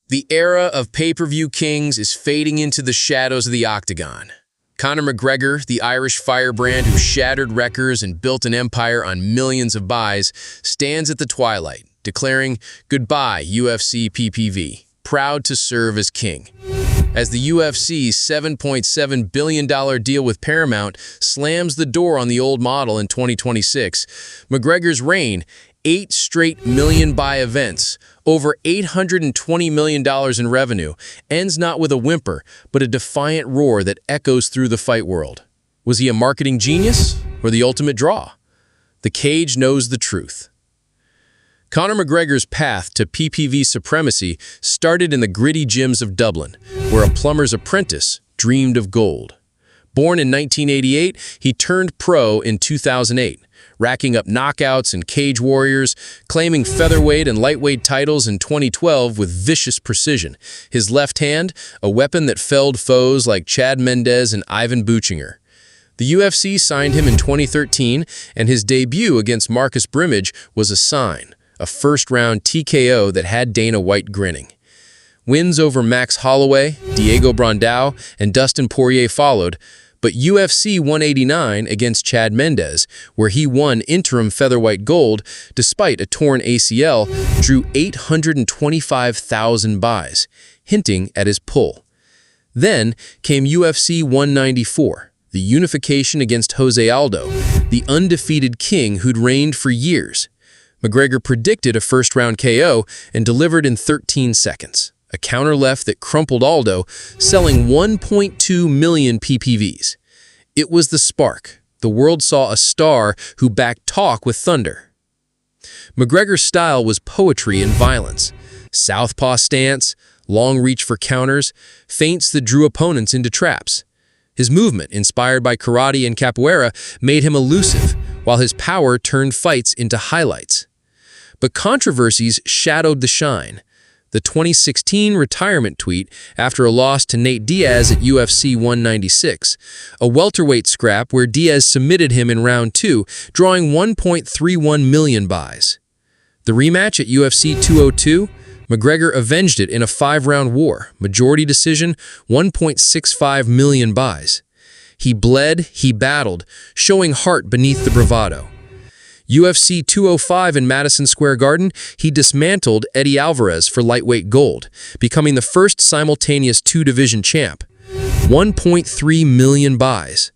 The era of pay-per-view kings is fading into the shadows of the octagon. Conor McGregor, the Irish firebrand who shattered records and built an empire on millions of buys, stands at the twilight, declaring, "Goodbye, UFC PPV, proud to serve as king." As the UFC's $7.7 billion deal with Paramount slams the door on the old model in 2026, McGregor's reign, 8 straight million-buy events, over $820 million in revenue, ends not with a whimper, but a defiant roar that echoes through the fight world. Was he a marketing genius or the ultimate draw? The cage knows the truth. Conor McGregor's path to PPV supremacy started in the gritty gyms of Dublin, where a plumber's apprentice dreamed of gold. Born in 1988, he turned pro in 2008, racking up knockouts and cage warriors, claiming featherweight and lightweight titles in 2012 with vicious precision. His left hand, a weapon that felled foes like Chad Mendes and Ivan Buchinger. The UFC signed him in 2013, and his debut against Marcus Brimage was a sign, a first-round TKO that had Dana White grinning. Wins over Max Holloway, Diego Brandao, and Dustin Poirier followed, but UFC 189 against Chad Mendes, where he won interim featherweight gold despite a torn ACL, drew 825,000 buys, hinting at his pull. Then came UFC 194, the unification against Jose Aldo, the undefeated king who'd reigned for years. McGregor predicted a first-round KO and delivered in 13 seconds. A counter left that crumpled Aldo, selling 1.2 million PPVs. It was the spark. The world saw a star who backed talk with thunder. McGregor's style was poetry and violence. Southpaw stance, long reach for counters, feints that drew opponents into traps. His movement, inspired by karate and capoeira, made him elusive, while his power turned fights into highlights. But controversies shadowed the shine. The 2016 retirement tweet after a loss to Nate Diaz at UFC 196, a welterweight scrap where Diaz submitted him in round 2, drawing 1.31 million buys. The rematch at UFC 202, McGregor avenged it in a 5-round war, majority decision, 1.65 million buys. He bled, he battled, showing heart beneath the bravado. UFC 205 in Madison Square Garden, he dismantled Eddie Alvarez for lightweight gold, becoming the first simultaneous 2-division champ. 1.3 million buys.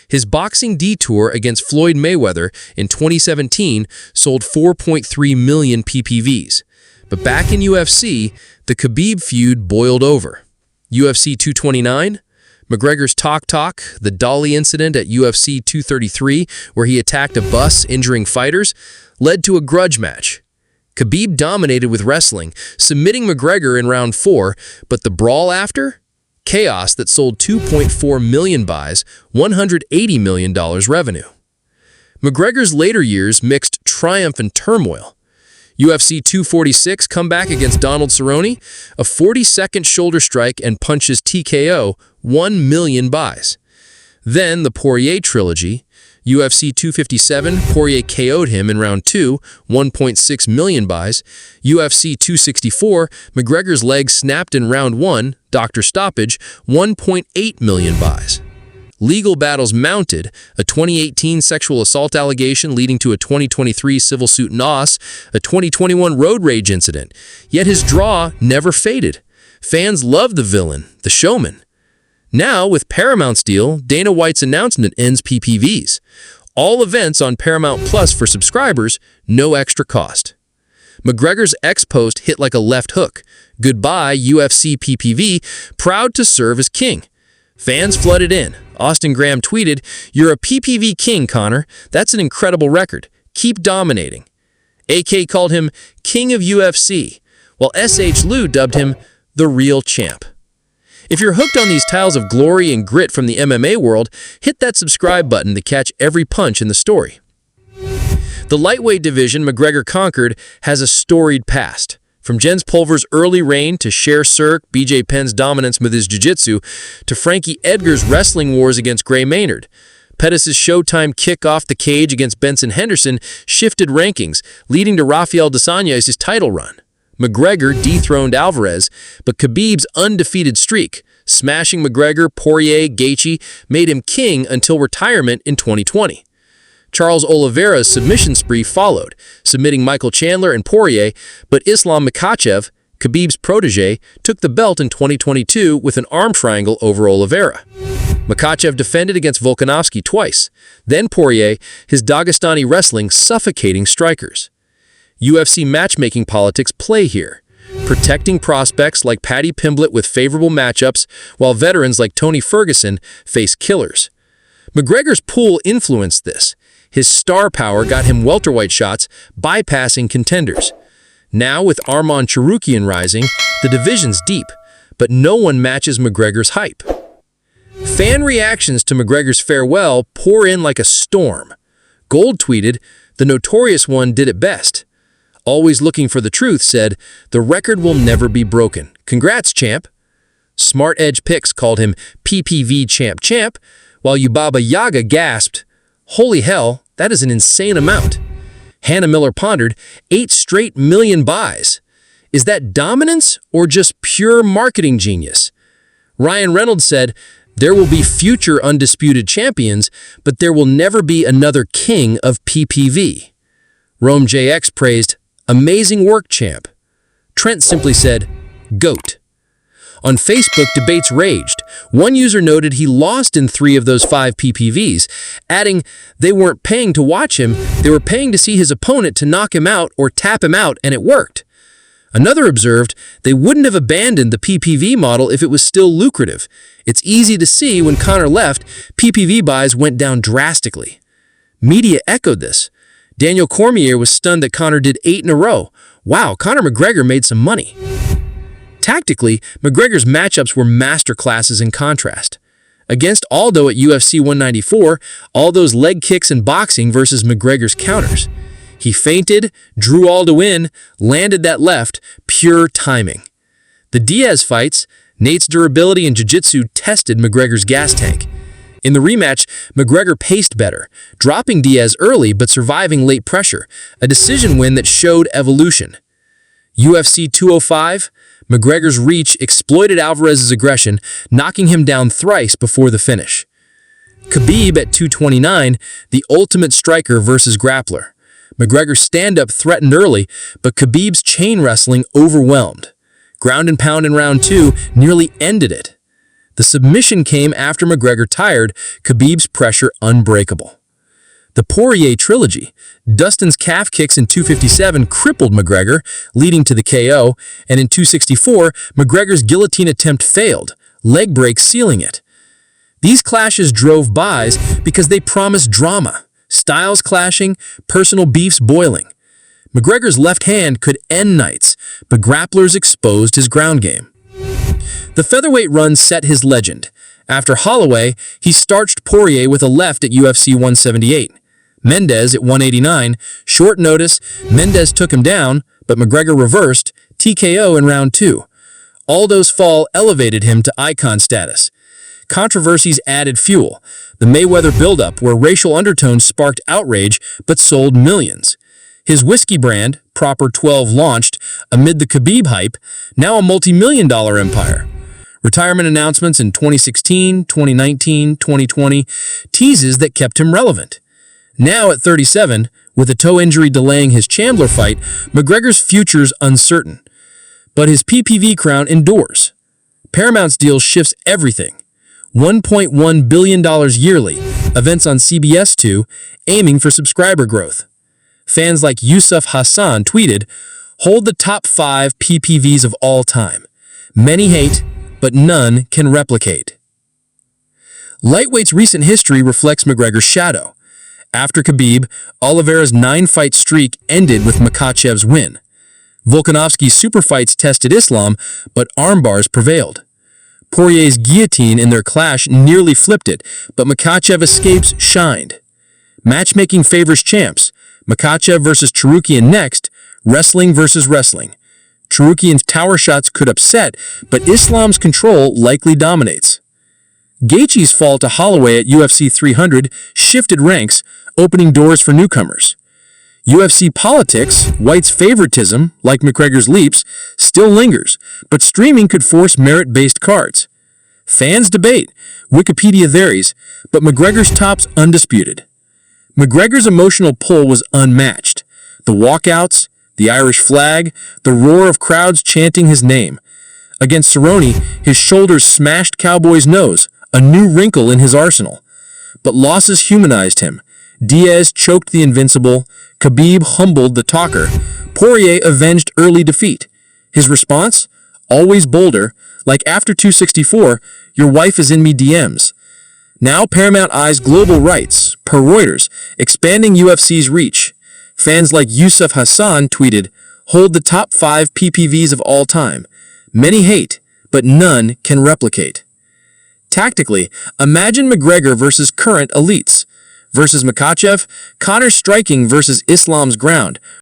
His boxing detour against Floyd Mayweather in 2017 sold 4.3 million PPVs. But back in UFC, the Khabib feud boiled over. UFC 229, McGregor's talk, the Dolly incident at UFC 233, where he attacked a bus, injuring fighters, led to a grudge match. Khabib dominated with wrestling, submitting McGregor in round 4, but the brawl after? Chaos that sold 2.4 million buys, $180 million revenue. McGregor's later years mixed triumph and turmoil. UFC 246 comeback against Donald Cerrone, a 40-second shoulder strike and punches TKO, 1 million buys. Then the Poirier trilogy, UFC 257, Poirier KO'd him in round 2, 1.6 million buys. UFC 264, McGregor's leg snapped in round 1, doctor stoppage, 1.8 million buys. Legal battles mounted, a 2018 sexual assault allegation leading to a 2023 civil suit in Aus, a 2021 road rage incident. Yet his draw never faded. Fans loved the villain, the showman. Now, with Paramount's deal, Dana White's announcement ends PPVs. All events on Paramount Plus for subscribers, no extra cost. McGregor's ex-post hit like a left hook. Goodbye, UFC PPV, proud to serve as king. Fans flooded in. Austin Graham tweeted, "You're a PPV king, Conor. That's an incredible record. Keep dominating." AK called him King of UFC, while SH Lou dubbed him the real champ. If you're hooked on these tales of glory and grit from the MMA world, hit that subscribe button to catch every punch in the story. The lightweight division McGregor conquered has a storied past. From Jens Pulver's early reign to Cher Cirque, BJ Penn's dominance with his jiu-jitsu, to Frankie Edgar's wrestling wars against Gray Maynard. Pettis' Showtime kick off the cage against Benson Henderson shifted rankings, leading to Rafael Desaña's title run. McGregor dethroned Alvarez, but Khabib's undefeated streak, smashing McGregor, Poirier, Gaethje, made him king until retirement in 2020. Charles Oliveira's submission spree followed, submitting Michael Chandler and Poirier, but Islam Makhachev, Khabib's protege, took the belt in 2022 with an arm triangle over Oliveira. Makhachev defended against Volkanovski twice, then Poirier, his Dagestani wrestling suffocating strikers. UFC matchmaking politics play here, protecting prospects like Paddy Pimblett with favorable matchups, while veterans like Tony Ferguson face killers. McGregor's pool influenced this. His star power got him welterweight shots, bypassing contenders. Now, with Arman Tsarukyan rising, the division's deep, but no one matches McGregor's hype. Fan reactions to McGregor's farewell pour in like a storm. Gold tweeted, "The Notorious one did it best." Always Looking for the Truth said, "The record will never be broken. Congrats, champ." Smart Edge Picks called him PPV champ, while Yubaba Yaga gasped, "Holy hell, that is an insane amount." Hannah Miller pondered, 8 straight million buys. Is that dominance or just pure marketing genius? Ryan Reynolds said, "There will be future undisputed champions, but there will never be another king of PPV." Rome JX praised, "Amazing work, champ." Trent simply said, "GOAT." On Facebook, debates raged. One user noted he lost in 3 of those 5 PPVs, adding they weren't paying to watch him, they were paying to see his opponent to knock him out or tap him out, and it worked. Another observed they wouldn't have abandoned the PPV model if it was still lucrative. It's easy to see when Conor left, PPV buys went down drastically. Media echoed this. Daniel Cormier was stunned that Conor did 8 in a row. Wow, Conor McGregor made some money. Tactically, McGregor's matchups were masterclasses in contrast. Against Aldo at UFC 194, Aldo's leg kicks and boxing versus McGregor's counters. He feinted, drew Aldo in, landed that left, pure timing. The Diaz fights, Nate's durability and jiu-jitsu tested McGregor's gas tank. In the rematch, McGregor paced better, dropping Diaz early but surviving late pressure, a decision win that showed evolution. UFC 205, McGregor's reach exploited Alvarez's aggression, knocking him down thrice before the finish. Khabib at 229, the ultimate striker versus grappler. McGregor's stand-up threatened early, but Khabib's chain wrestling overwhelmed. Ground and pound in round 2 nearly ended it. The submission came after McGregor tired, Khabib's pressure unbreakable. The Poirier trilogy, Dustin's calf kicks in 257 crippled McGregor, leading to the KO, and in 264, McGregor's guillotine attempt failed, leg break sealing it. These clashes drove buys because they promised drama, styles clashing, personal beefs boiling. McGregor's left hand could end nights, but grapplers exposed his ground game. The featherweight run set his legend. After Holloway, he starched Poirier with a left at UFC 178. Mendez at 189, short notice, Mendez took him down, but McGregor reversed, TKO in round 2. Aldo's fall elevated him to icon status. Controversies added fuel. The Mayweather buildup, where racial undertones sparked outrage but sold millions. His whiskey brand, Proper 12, launched amid the Khabib hype, now a multi-million-dollar empire. Retirement announcements in 2016, 2019, 2020, teases that kept him relevant. Now at 37, with a toe injury delaying his Chandler fight, McGregor's future's uncertain. But his PPV crown endures. Paramount's deal shifts everything. $1.1 billion yearly, events on CBS2, aiming for subscriber growth. Fans like Yusuf Hassan tweeted, "Hold the top 5 PPVs of all time. Many hate, but none can replicate." Lightweight's recent history reflects McGregor's shadow. After Khabib, Oliveira's 9-fight streak ended with Makhachev's win. Volkanovski's super fights tested Islam, but armbars prevailed. Poirier's guillotine in their clash nearly flipped it, but Makhachev escapes shined. Matchmaking favors champs. Makhachev versus Tsarukyan next, wrestling versus wrestling. Tsarukyan's tower shots could upset, but Islam's control likely dominates. Gaethje's fall to Holloway at UFC 300 shifted ranks, opening doors for newcomers. UFC politics, White's favoritism, like McGregor's leaps, still lingers, but streaming could force merit-based cards. Fans debate, Wikipedia varies, but McGregor's tops undisputed. McGregor's emotional pull was unmatched. The walkouts, the Irish flag, the roar of crowds chanting his name. Against Cerrone, his shoulders smashed Cowboy's nose, a new wrinkle in his arsenal. But losses humanized him. Diaz choked the invincible, Khabib humbled the talker, Poirier avenged early defeat. His response? Always bolder, like after 264, your wife is in me DMs. Now Paramount eyes global rights, per Reuters, expanding UFC's reach. Fans like Yusuf Hassan tweeted, hold the top 5 PPVs of all time. Many hate, but none can replicate. Tactically, imagine McGregor versus current elites. Versus Makhachev, Conor striking versus Islam's ground,